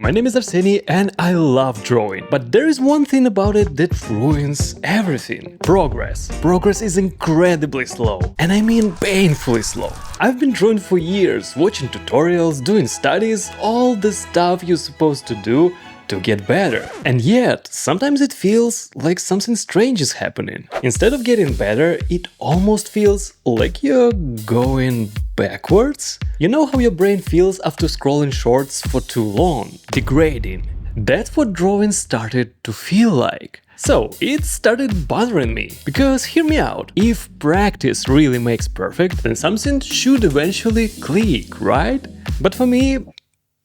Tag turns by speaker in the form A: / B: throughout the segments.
A: my name is Arseny and I love drawing, but there is one thing about it that ruins everything. Progress. Progress is incredibly slow, and I mean painfully slow. I've been drawing for years, watching tutorials, doing studies, all the stuff you're supposed to do to get better. And yet, sometimes it feels like something strange is happening. Instead of getting better, it almost feels like you're going backwards. You know how your brain feels after scrolling shorts for too long? Degrading. That's what drawing started to feel like. So it started bothering me, because hear me out, if practice really makes perfect, then something should eventually click, right? But for me,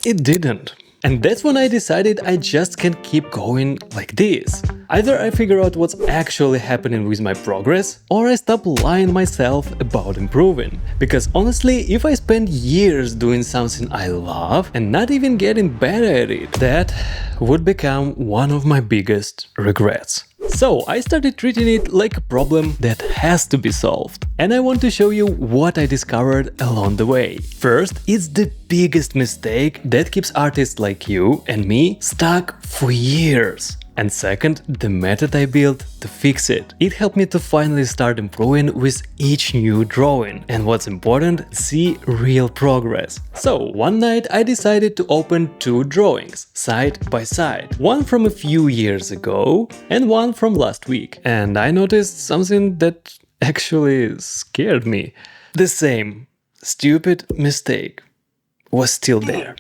A: it didn't. And that's when I decided I just can't keep going like this. Either I figure out what's actually happening with my progress, or I stop lying myself about improving. Because honestly, if I spend years doing something I love and not even getting better at it, that would become one of my biggest regrets. So I started treating it like a problem that has to be solved. And I want to show you what I discovered along the way. First, it's the biggest mistake that keeps artists like you and me stuck for years. And second, the method I built to fix it. It helped me to finally start improving with each new drawing. And what's important, see real progress. So one night I decided to open two drawings, side by side. One from a few years ago and one from last week. And I noticed something that actually scared me. The same stupid mistake was still there.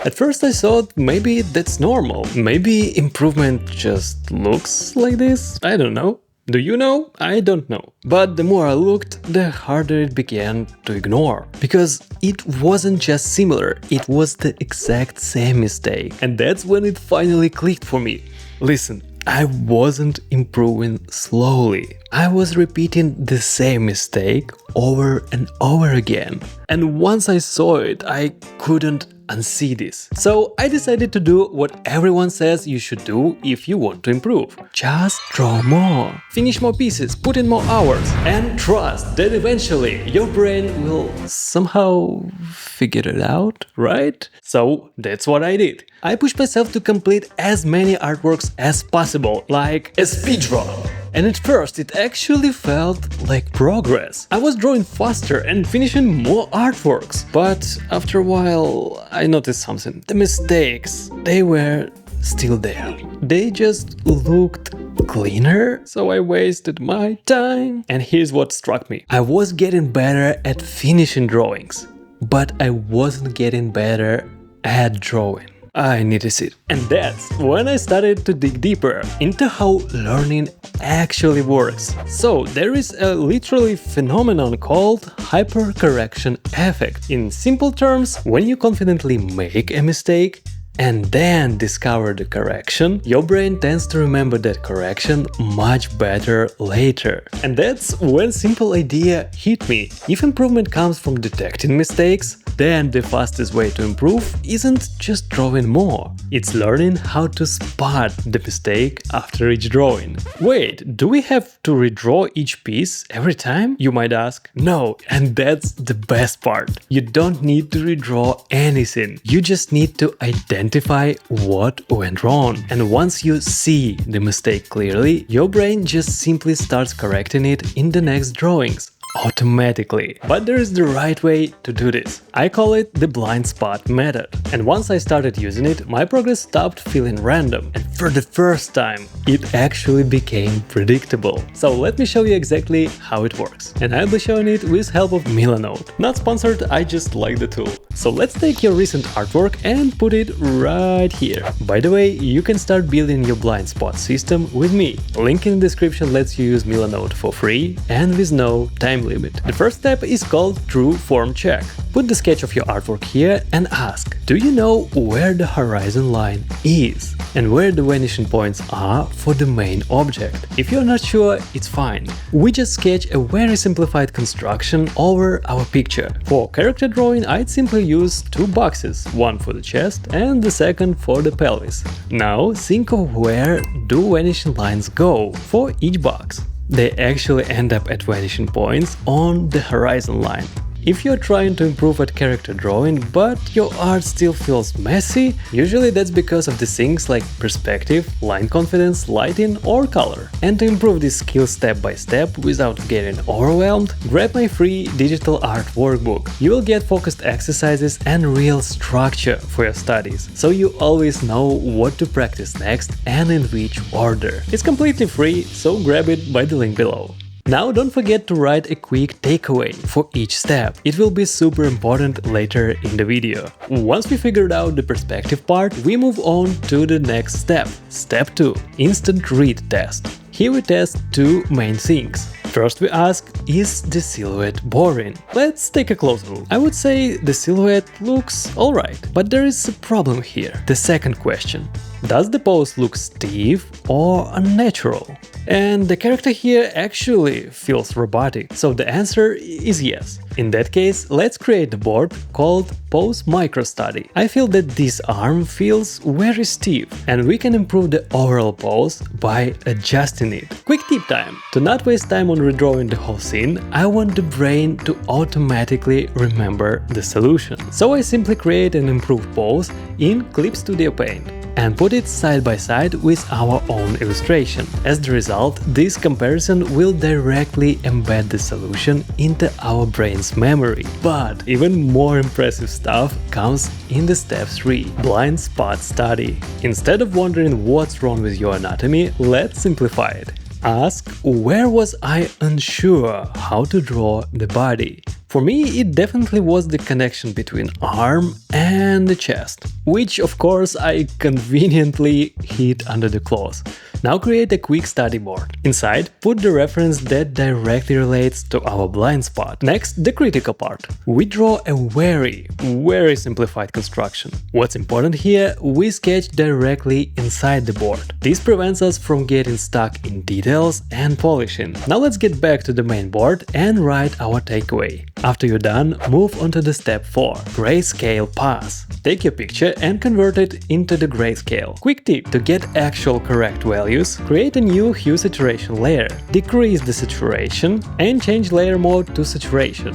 A: At first I thought maybe that's normal, maybe improvement just looks like this, I don't know. Do you know? I don't know. But the more I looked, the harder it began to ignore. Because it wasn't just similar, it was the exact same mistake. And that's when it finally clicked for me. Listen, I wasn't improving slowly. I was repeating the same mistake over and over again. And once I saw it, I couldn't unsee this. So I decided to do what everyone says you should do if you want to improve. Just draw more. Finish more pieces, put in more hours, and trust that eventually your brain will somehow figure it out, right? So that's what I did. I pushed myself to complete as many artworks as possible, like a speedrun. And at first it actually felt like progress. I was drawing faster and finishing more artworks. But after a while I noticed something. The mistakes, they were still there. They just looked cleaner, so I wasted my time. And here's what struck me. I was getting better at finishing drawings, but I wasn't getting better at drawing. I need to sit. And that's when I started to dig deeper into how learning actually works. So there is a literally phenomenon called hypercorrection effect. In simple terms, when you confidently make a mistake and then discover the correction, your brain tends to remember that correction much better later. And that's when simple idea hit me. If improvement comes from detecting mistakes, then the fastest way to improve isn't just drawing more, it's learning how to spot the mistake after each drawing. Wait, do we have to redraw each piece every time? You might ask. No, and that's the best part. You don't need to redraw anything, you just need to identify what went wrong. And once you see the mistake clearly, your brain just simply starts correcting it in the next drawings. Automatically. But there is the right way to do this. I call it the blind spot method. And once I started using it, my progress stopped feeling random. And for the first time, it actually became predictable. So let me show you exactly how it works. And I'll be showing it with help of Milanote. Not sponsored, I just like the tool. So let's take your recent artwork and put it right here. By the way, you can start building your blind spot system with me. Link in the description lets you use Milanote for free and with no time limit. The first step is called True Form Check. Put the sketch of your artwork here and ask, do you know where the horizon line is and where the vanishing points are for the main object? If you're not sure, it's fine. We just sketch a very simplified construction over our picture. For character drawing, I'd simply use two boxes, one for the chest and the second for the pelvis. Now think of where do vanishing lines go for each box. They actually end up at vanishing points on the horizon line. If you're trying to improve at character drawing, but your art still feels messy, usually that's because of the things like perspective, line confidence, lighting or color. And to improve this skill step by step without getting overwhelmed, grab my free digital art workbook. You will get focused exercises and real structure for your studies, so you always know what to practice next and in which order. It's completely free, so grab it by the link below. Now don't forget to write a quick takeaway for each step. It will be super important later in the video. Once we figured out the perspective part, we move on to the next step. Step 2. Instant read test. Here we test two main things. First we ask, is the silhouette boring? Let's take a closer look. I would say the silhouette looks alright, but there is a problem here. The second question. Does the pose look stiff or unnatural? And the character here actually feels robotic, so the answer is yes. In that case, let's create a board called Pose Micro Study. I feel that this arm feels very stiff, and we can improve the overall pose by adjusting it. Quick tip time! To not waste time on redrawing the whole scene, I want the brain to automatically remember the solution. So I simply create an improved pose in Clip Studio Paint and put it side by side with our own illustration. As the result, this comparison will directly embed the solution into our brain's memory. But even more impressive stuff comes in the step 3, blind spot study. Instead of wondering what's wrong with your anatomy, let's simplify it. Ask, where was I unsure how to draw the body? For me, it definitely was the connection between arm and the chest, which of course I conveniently hid under the clothes. Now create a quick study board. Inside, put the reference that directly relates to our blind spot. Next, the critical part. We draw a very simplified construction. What's important here, we sketch directly inside the board. This prevents us from getting stuck in details and polishing. Now let's get back to the main board and write our takeaway. After you're done, move on to the step 4, grayscale pass. Take your picture and convert it into the grayscale. Quick tip: to get actual correct values, create a new hue saturation layer, decrease the saturation and change layer mode to saturation.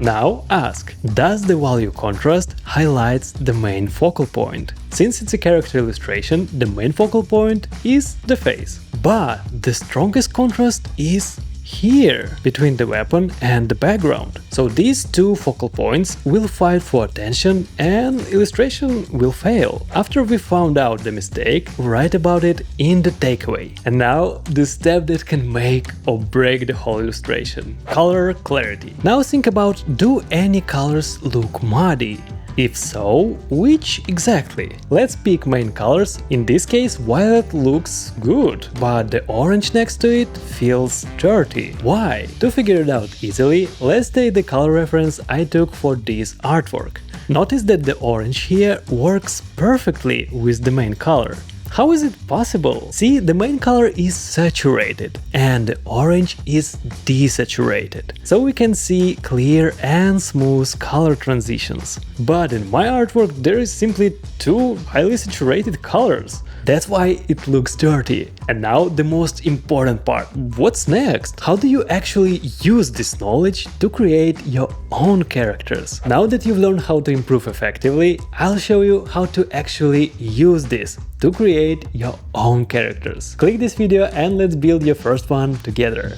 A: Now ask, does the value contrast highlights the main focal point? Since it's a character illustration, the main focal point is the face. But the strongest contrast is here, between the weapon and the background. So these two focal points will fight for attention and illustration will fail. After we found out the mistake, write about it in the takeaway. And now the step that can make or break the whole illustration. Color clarity. Now think about, do any colors look muddy? If so, which exactly? Let's pick main colors. In this case, violet looks good, but the orange next to it feels dirty. Why? To figure it out easily, let's take the color reference I took for this artwork. Notice that the orange here works perfectly with the main color. How is it possible? See, the main color is saturated and the orange is desaturated, so we can see clear and smooth color transitions. But in my artwork there is simply two highly saturated colors. That's why it looks dirty. And now the most important part. What's next? How do you actually use this knowledge to create your own characters? Now that you've learned how to improve effectively, I'll show you how to actually use this to create your own characters. Click this video and let's build your first one together.